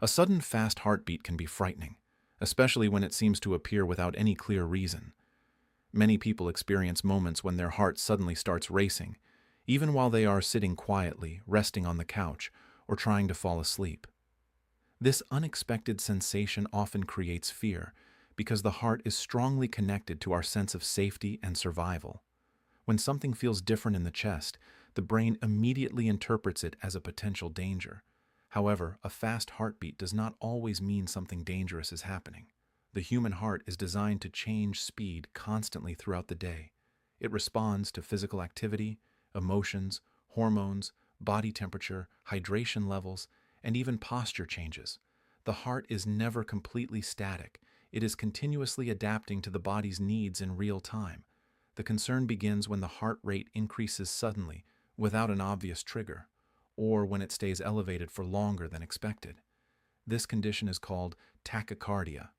A sudden fast heartbeat can be frightening, especially when it seems to appear without any clear reason. Many people experience moments when their heart suddenly starts racing, even while they are sitting quietly, resting on the couch, or trying to fall asleep. This unexpected sensation often creates fear because the heart is strongly connected to our sense of safety and survival. When something feels different in the chest, the brain immediately interprets it as a potential danger. However, a fast heartbeat does not always mean something dangerous is happening. The human heart is designed to change speed constantly throughout the day. It responds to physical activity, emotions, hormones, body temperature, hydration levels, and even posture changes. The heart is never completely static. It is continuously adapting to the body's needs in real time. The concern begins when the heart rate increases suddenly, without an obvious trigger, or when it stays elevated for longer than expected. This condition is called tachycardia.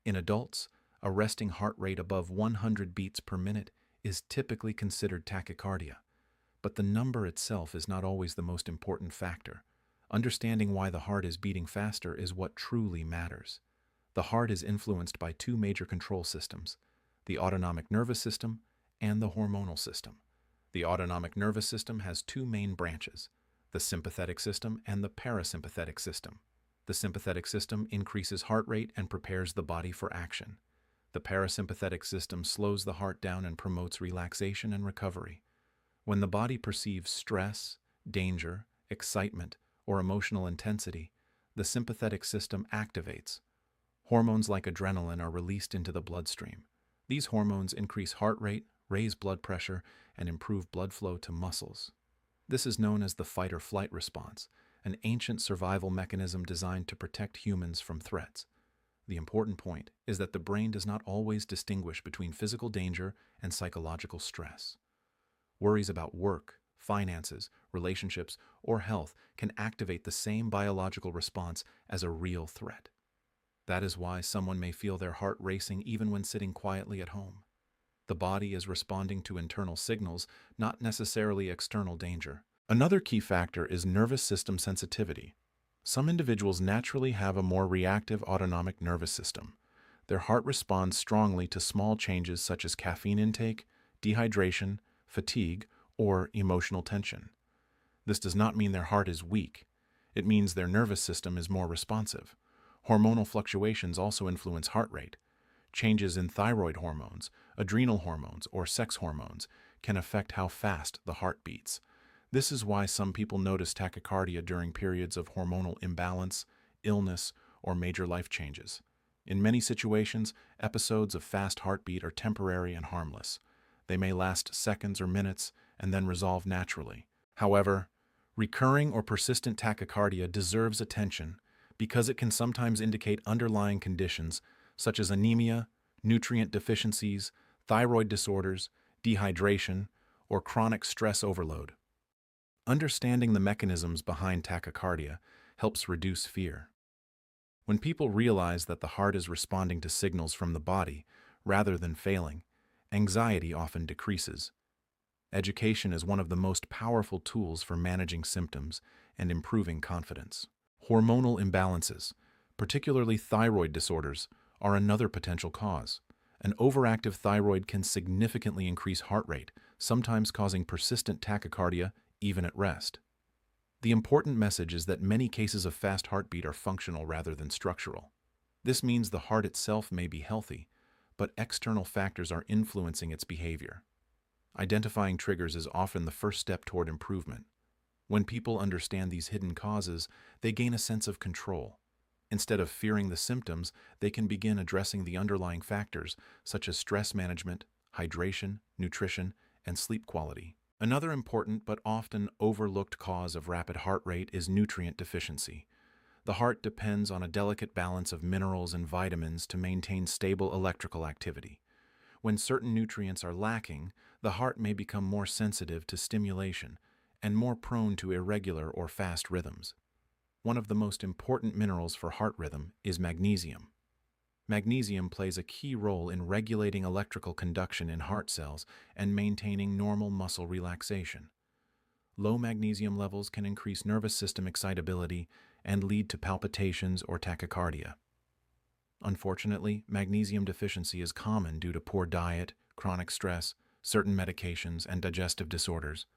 In adults, a resting heart rate above 100 beats per minute is typically considered tachycardia, but the number itself is not always the most important factor. Understanding why the heart is beating faster is what truly matters. The heart is influenced by two major control systems: the autonomic nervous system and the hormonal system. The autonomic nervous system has two main branches: the sympathetic system and the parasympathetic system. The sympathetic system increases heart rate and prepares the body for action. The parasympathetic system slows the heart down and promotes relaxation and recovery. When the body perceives stress, danger, excitement, or emotional intensity, the sympathetic system activates. Hormones like adrenaline are released into the bloodstream. These hormones increase heart rate, raise blood pressure, and improve blood flow to muscles. This is known as the fight-or-flight response, an ancient survival mechanism designed to protect humans from threats. The important point is that the brain does not always distinguish between physical danger and psychological stress. Worries about work, finances, relationships, or health can activate the same biological response as a real threat. That is why someone may feel their heart racing even when sitting quietly at home. The body is responding to internal signals, not necessarily external danger. Another key factor is nervous system sensitivity. Some individuals naturally have a more reactive autonomic nervous system. Their heart responds strongly to small changes such as caffeine intake, dehydration, fatigue, or emotional tension. This does not mean their heart is weak. It means their nervous system is more responsive. Hormonal fluctuations also influence heart rate. Changes in thyroid hormones, adrenal hormones, or sex hormones can affect how fast the heart beats. This is why some people notice tachycardia during periods of hormonal imbalance, illness, or major life changes. In many situations, episodes of fast heartbeat are temporary and harmless. They may last seconds or minutes and then resolve naturally. However, recurring or persistent tachycardia deserves attention because it can sometimes indicate underlying conditions such as anemia, nutrient deficiencies, thyroid disorders, dehydration, or chronic stress overload. Understanding the mechanisms behind tachycardia helps reduce fear. When people realize that the heart is responding to signals from the body rather than failing, anxiety often decreases. Education is one of the most powerful tools for managing symptoms and improving confidence. Hormonal imbalances, particularly thyroid disorders, are another potential cause. An overactive thyroid can significantly increase heart rate, sometimes causing persistent tachycardia even at rest. The important message is that many cases of fast heartbeat are functional rather than structural. This means the heart itself may be healthy, but external factors are influencing its behavior. Identifying triggers is often the first step toward improvement. When people understand these hidden causes, they gain a sense of control. Instead of fearing the symptoms, they can begin addressing the underlying factors, such as stress management, hydration, nutrition, and sleep quality. Another important but often overlooked cause of rapid heart rate is nutrient deficiency. The heart depends on a delicate balance of minerals and vitamins to maintain stable electrical activity. When certain nutrients are lacking, the heart may become more sensitive to stimulation and more prone to irregular or fast rhythms. One of the most important minerals for heart rhythm is magnesium. Magnesium plays a key role in regulating electrical conduction in heart cells and maintaining normal muscle relaxation. Low magnesium levels can increase nervous system excitability and lead to palpitations or tachycardia. Unfortunately, magnesium deficiency is common due to poor diet, chronic stress, certain medications, and digestive disorders.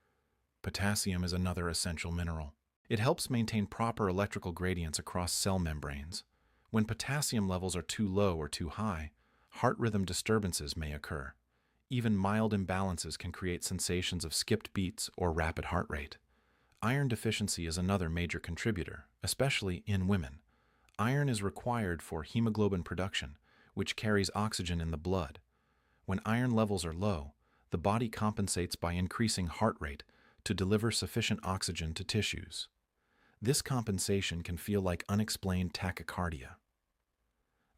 Potassium is another essential mineral. It helps maintain proper electrical gradients across cell membranes. When potassium levels are too low or too high, heart rhythm disturbances may occur. Even mild imbalances can create sensations of skipped beats or rapid heart rate. Iron deficiency is another major contributor, especially in women. Iron is required for hemoglobin production, which carries oxygen in the blood. When iron levels are low, the body compensates by increasing heart rate to deliver sufficient oxygen to tissues. This compensation can feel like unexplained tachycardia.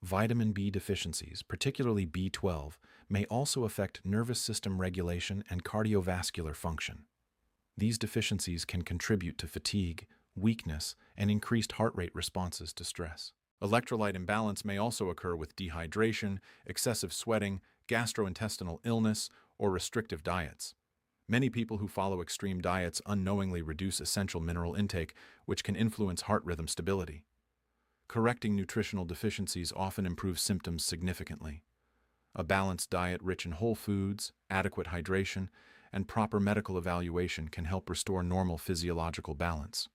Vitamin B deficiencies, particularly B12, may also affect nervous system regulation and cardiovascular function. These deficiencies can contribute to fatigue, weakness, and increased heart rate responses to stress. Electrolyte imbalance may also occur with dehydration, excessive sweating, gastrointestinal illness, or restrictive diets. Many people who follow extreme diets unknowingly reduce essential mineral intake, which can influence heart rhythm stability. Correcting nutritional deficiencies often improves symptoms significantly. A balanced diet rich in whole foods, adequate hydration, and proper medical evaluation can help restore normal physiological balance.